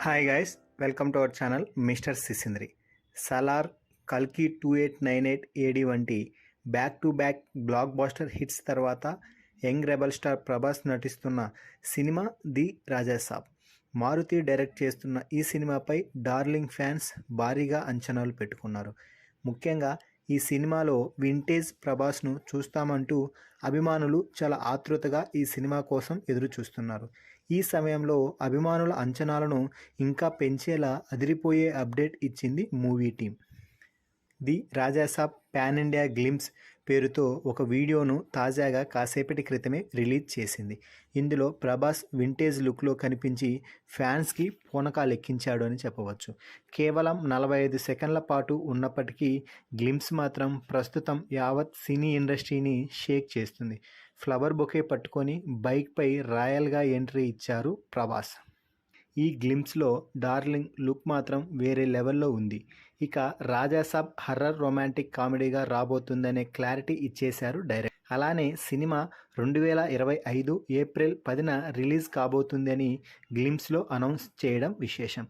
Hi guys, welcome to our channel mister Sisindri. Salaar, కల్కి 2898 AD వంటి back to back blockbuster hits తర్వాత young rebel star Prabhas నటిస్తున్న cinema the Raja Saab. Maruthi direct చేస్తున్న ఈ సినిమాపై డార్లింగ్ ఫ్యాన్స్ భారీగా అంచనాలు పెట్టుకున్నారు. ముఖ్యంగా ఈ సినిమాలో వింటేజ్ ప్రభాస్ను చూస్తామంటూ అభిమానులు చాలా ఆతృతగా ఈ సినిమా కోసం ఎదురు చూస్తున్నారు. ఈ సమయంలో అభిమానుల అంచనాలను ఇంకా పెంచేలా అదిరిపోయే అప్డేట్ ఇచ్చింది movie team. The Raja Saab pan India glimpse పేరుతో ఒక వీడియోను తాజాగా కాసేపటి క్రితమే రిలీజ్ చేసింది. ఇందులో ప్రభాస్ వింటేజ్ లుక్లో కనిపించి ఫ్యాన్స్కి పూనకాలెక్కించాడు అని చెప్పవచ్చు. కేవలం 45 సెకండ్ల పాటు ఉన్నప్పటికీ గ్లిమ్స్ మాత్రం ప్రస్తుతం యావత్ సినీ ఇండస్ట్రీని షేక్ చేస్తుంది. ఫ్లవర్ బొకే పట్టుకొని బైక్పై రాయల్గా ఎంట్రీ ఇచ్చారు ప్రభాస్. ఈ గ్లిమ్స్లో డార్లింగ్ లుక్ మాత్రం వేరే లెవెల్లో ఉంది. ఇక రాజాసాబ్ హర్రర్ రొమాంటిక్ కామెడీగా రాబోతుందనే క్లారిటీ ఇచ్చేశారు డైరెక్టర్. అలానే సినిమా 2025 ఏప్రిల్ 10న రిలీజ్ కాబోతుందని గ్లిమ్స్లో అనౌన్స్ చేయడం విశేషం.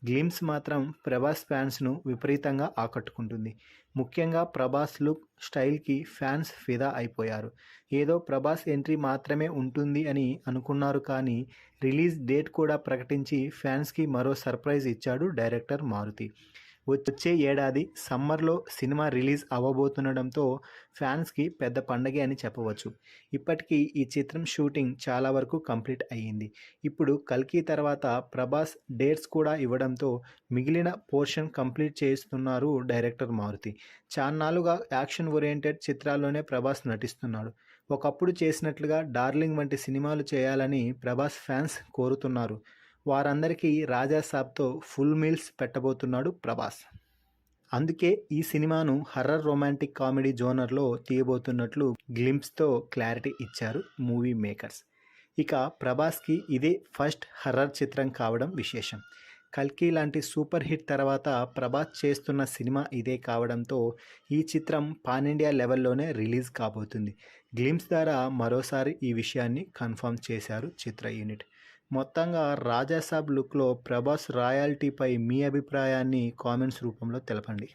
గ్లిమ్స్ మాత్రం ప్రభాస్ ఫ్యాన్స్ను విపరీతంగా ఆకట్టుకుంటుంది. ముఖ్యంగా ప్రభాస్ లుక్, స్టైల్కి ఫ్యాన్స్ ఫిదా అయిపోయారు. ఏదో ప్రభాస్ ఎంట్రీ మాత్రమే ఉంటుంది అని అనుకున్నారు, కానీ రిలీజ్ డేట్ కూడా ప్రకటించి ఫ్యాన్స్కి మరో సర్ప్రైజ్ ఇచ్చాడు డైరెక్టర్ మారుతి. వచ్చే ఏడాది సమ్మర్లో సినిమా రిలీజ్ అవ్వబోతుండడంతో ఫ్యాన్స్కి పెద్ద పండగే అని చెప్పవచ్చు. ఇప్పటికీ ఈ చిత్రం షూటింగ్ చాలా వరకు కంప్లీట్ అయ్యింది. ఇప్పుడు కల్కి తర్వాత ప్రభాస్ డేట్స్ కూడా ఇవ్వడంతో మిగిలిన పోర్షన్ కంప్లీట్ చేస్తున్నారు డైరెక్టర్ మారుతి. చాన్నాళ్లుగా యాక్షన్ ఓరియంటెడ్ చిత్రాల్లోనే ప్రభాస్ నటిస్తున్నాడు. ఒకప్పుడు చేసినట్లుగా డార్లింగ్ వంటి సినిమాలు చేయాలని ప్రభాస్ ఫ్యాన్స్ కోరుతున్నారు. వారందరికీ రాజాసాబ్తో ఫుల్ మీల్స్ పెట్టబోతున్నాడు ప్రభాస్. అందుకే ఈ సినిమాను హర్రర్ రొమాంటిక్ కామెడీ జోనర్లో తీయబోతున్నట్లు గ్లింప్స్తో క్లారిటీ ఇచ్చారు మూవీ మేకర్స్. ఇక ప్రభాస్కి ఇదే ఫస్ట్ హర్రర్ చిత్రం కావడం విశేషం. కల్కి లాంటి సూపర్ హిట్ తర్వాత ప్రభాస్ చేస్తున్న సినిమా ఇదే కావడంతో ఈ చిత్రం పాన్ ఇండియా లెవెల్లోనే రిలీజ్ కాబోతుంది. గ్లిమ్స్ ద్వారా మరోసారి ఈ విషయాన్ని కన్ఫర్మ్ చేశారు చిత్ర యూనిట్. మొత్తంగా రాజాసాబ్ లుక్లో ప్రభాస్ రాయల్టీపై మీ అభిప్రాయాన్ని కామెంట్స్ రూపంలో తెలపండి.